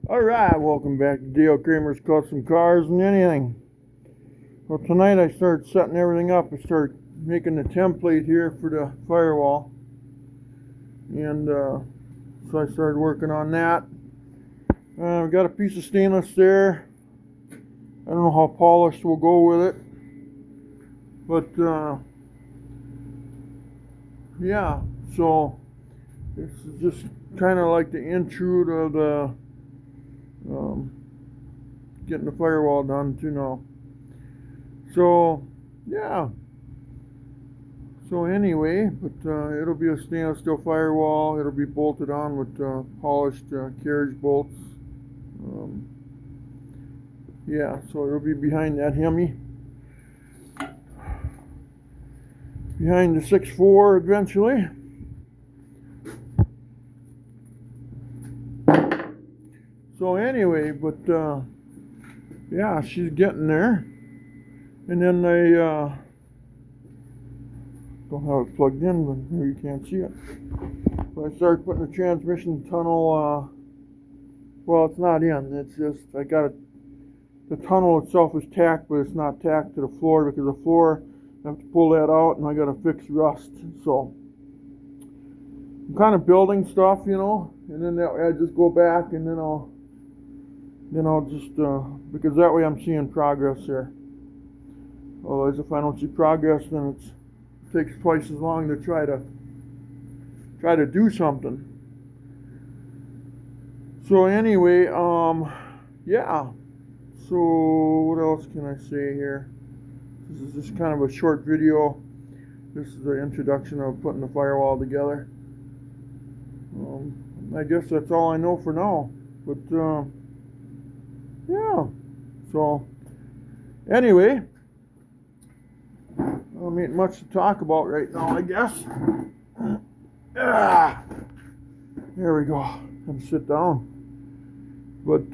Alright, welcome back to Dale Kramer's Custom Cars and Anything. Well, tonight I started setting everything up. I started making the template here for the firewall. And so I started working on that. I've got a piece of stainless there. I don't know how polished will go with it. But yeah, so this is just kind of like the intrude of the getting the firewall done too now. So yeah. So anyway, but it'll be a stainless steel firewall. It'll be bolted on with polished carriage bolts. Yeah, so it'll be behind that Hemi. Behind the 6.4 eventually. So anyway, but yeah, she's getting there. And then I don't have it plugged in, but here you can't see it. So I started putting the transmission tunnel, well, it's not in. It's just, I got it, the tunnel itself is tacked, but it's not tacked to the floor because the floor, I have to pull that out and I got to fix rust. So I'm kind of building stuff, you know, and then that way I just go back and then I'll just, because that way I'm seeing progress there. Otherwise, if I don't see progress, then it takes twice as long to try to do something. So anyway, yeah. So what else can I say here? This is just kind of a short video. This is the introduction of putting the firewall together. I guess that's all I know for now. But yeah. So anyway, I don't need much to talk about right now, I guess. There we go. Have to sit down. But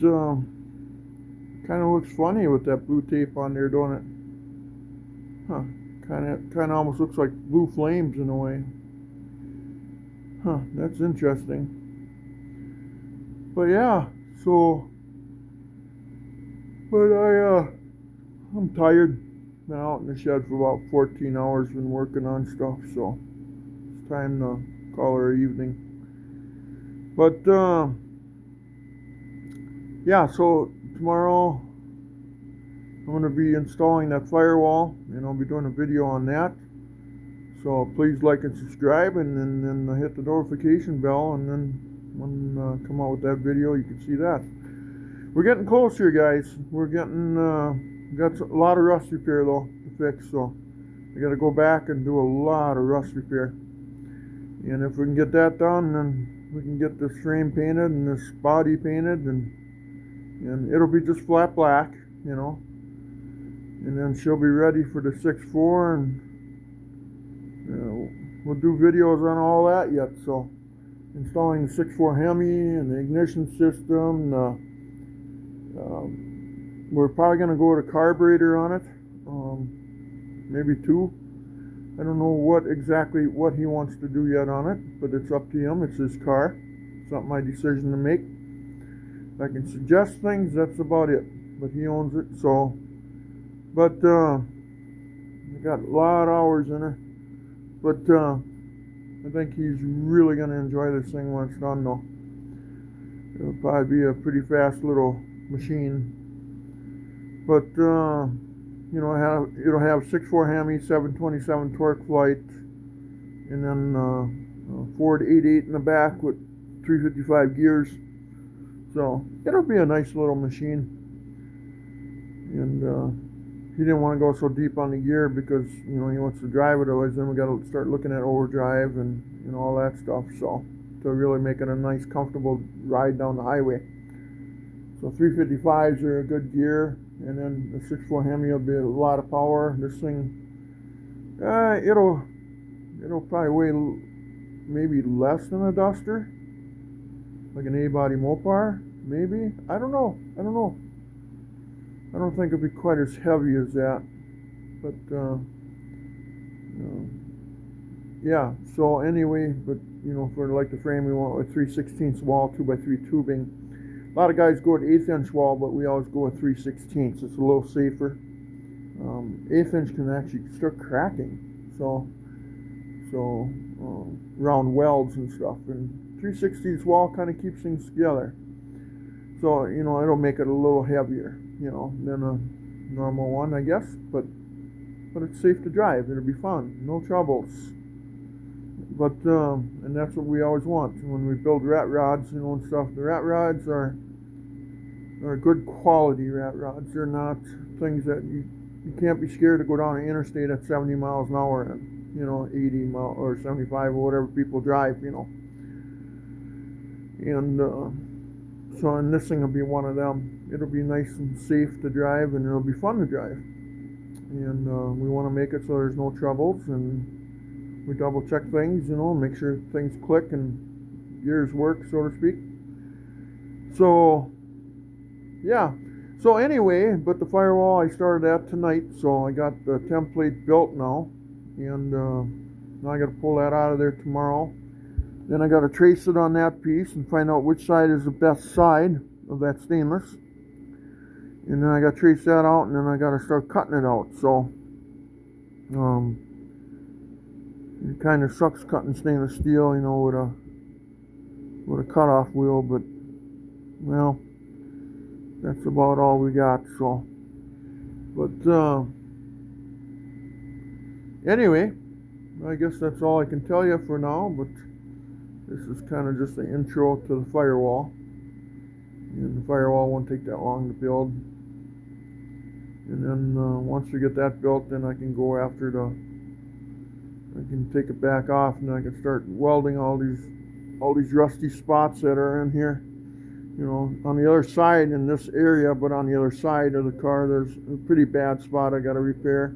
kind of looks funny with that blue tape on there, don't it? Huh? Kind of almost looks like blue flames in a way. Huh? That's interesting. But yeah, so. But I'm tired. Been out in the shed for about 14 hours, been working on stuff, so it's time to call her evening. But yeah, so tomorrow I'm going to be installing that firewall, and I'll be doing a video on that. So please like and subscribe, and then hit the notification bell, and then when I come out with that video, you can see that. We're getting close here, guys. We're getting got a lot of rust repair though to fix, so I got to go back and do a lot of rust repair. And if we can get that done, then we can get this frame painted and this body painted, and it'll be just flat black, you know. And then she'll be ready for the 6.4, and we'll do videos on all that yet. So installing the 6.4 Hemi and the ignition system. We're probably going to go with a carburetor on it, maybe two. I don't know what he wants to do yet on it, but it's up to him. It's his car. It's not my decision to make. I can suggest things, that's about it. But he owns it, so. But I got a lot of hours in her. But I think he's really going to enjoy this thing when it's done, though. It'll probably be a pretty fast little machine. But you know, it'll have 6.4 Hemi, 727 torque flight, and then Ford 8.8 in the back with 355 gears. So it'll be a nice little machine. And he didn't want to go so deep on the gear because, you know, he wants to drive it. Otherwise, then we got to start looking at overdrive and, you know, all that stuff. So to really make it a nice, comfortable ride down the highway. So 355s are a good gear, and then the 6.4 Hemi will be a lot of power. This thing, it'll probably weigh maybe less than a Duster, like an A-body Mopar, maybe. I don't know. I don't think it'll be quite as heavy as that, but yeah. So anyway, but you know, for like the frame, we went with 3/16 wall 2x3 tubing. A lot of guys go with 1/8" wall, but we always go with 3/16. It's a little safer. 1/8" can actually start cracking, so round welds and stuff, and 3/16 wall kind of keeps things together. So it'll make it a little heavier, than a normal one, I guess, but it's safe to drive. It'll be fun, no troubles. But and that's what we always want when we build rat rods, and stuff. The rat rods are good quality rat rods. They're not things that you can't be scared to go down an interstate at 70 miles an hour and 80 mile or 75 or whatever people drive, and and this thing will be one of them. It'll be nice and safe to drive, and it'll be fun to drive, and we want to make it so there's no troubles, and we double check things, make sure things click and gears work, so to speak. So yeah, so anyway, but the firewall, I started that tonight, so I got the template built now, and now I got to pull that out of there tomorrow. Then I got to trace it on that piece and find out which side is the best side of that stainless, and then I got to trace that out, and then I got to start cutting it out. So it kind of sucks cutting stainless steel, with a cutoff wheel, but well, that's about all we got. So, but anyway, I guess that's all I can tell you for now. But this is kind of just the intro to the firewall, and the firewall won't take that long to build. And then once we get that built, then I can go after I can take it back off, and I can start welding all these rusty spots that are in here. On the other side in this area, but on the other side of the car, there's a pretty bad spot I got to repair.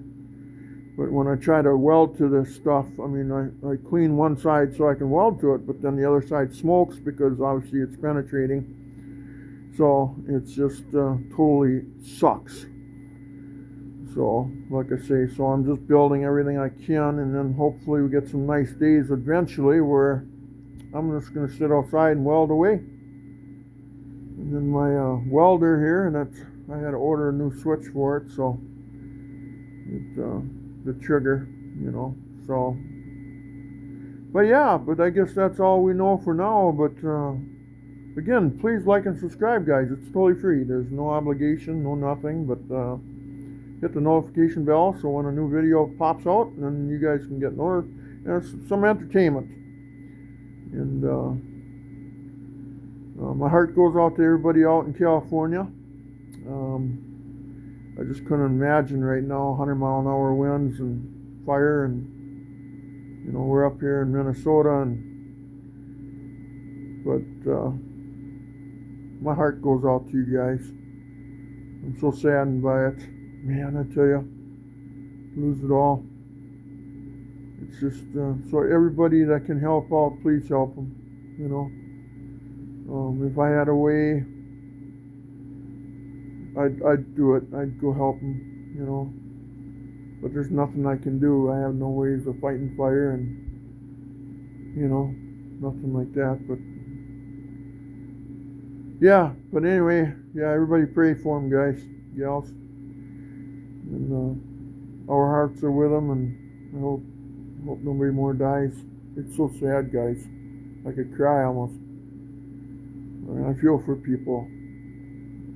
But when I try to weld to this stuff, I clean one side so I can weld to it, but then the other side smokes because obviously it's penetrating. So it's just totally sucks. So, like I say, so I'm just building everything I can, and then hopefully we get some nice days eventually where I'm just going to sit outside and weld away. And then my welder here, and I had to order a new switch for it, so the trigger, so. But yeah, but I guess that's all we know for now. But again, please like and subscribe, guys. It's totally free. There's no obligation, no nothing, but hit the notification bell so when a new video pops out, then you guys can get some entertainment. And my heart goes out to everybody out in California. I just couldn't imagine right now 100-mile-an-hour winds and fire, and we're up here in Minnesota, but my heart goes out to you guys. I'm so saddened by it. Man, I tell you, lose it all. It's just, so everybody that can help out, please help them, if I had a way, I'd do it. I'd go help them, but there's nothing I can do. I have no ways of fighting fire, and, nothing like that, but yeah, but anyway, yeah, everybody pray for them, guys, gals. And our hearts are with them, and I hope nobody more dies. It's so sad, guys. I could cry almost. I feel for people.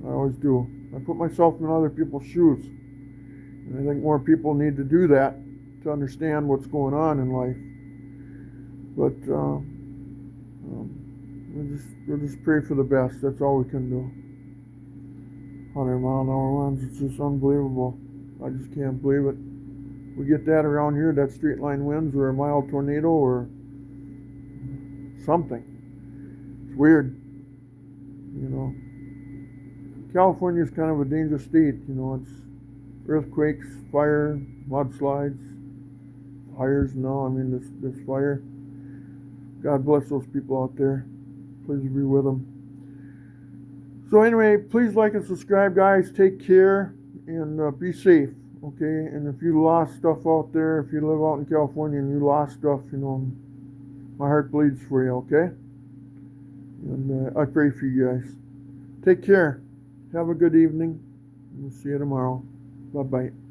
I always do. I put myself in other people's shoes, and I think more people need to do that to understand what's going on in life. But we'll just pray for the best. That's all we can do. 100-mile-an-hour winds. It's just unbelievable. I just can't believe it. We get that around here, that straight line winds, or a mild tornado, or something. It's weird. California is kind of a dangerous state. It's earthquakes, fire, mudslides, fires. This fire. God bless those people out there. Please be with them. So anyway, please like and subscribe, guys. Take care. And be safe, okay? And if you lost stuff out there, if you live out in California and you lost stuff, my heart bleeds for you, okay? And I pray for you guys. Take care. Have a good evening. We'll see you tomorrow. Bye-bye.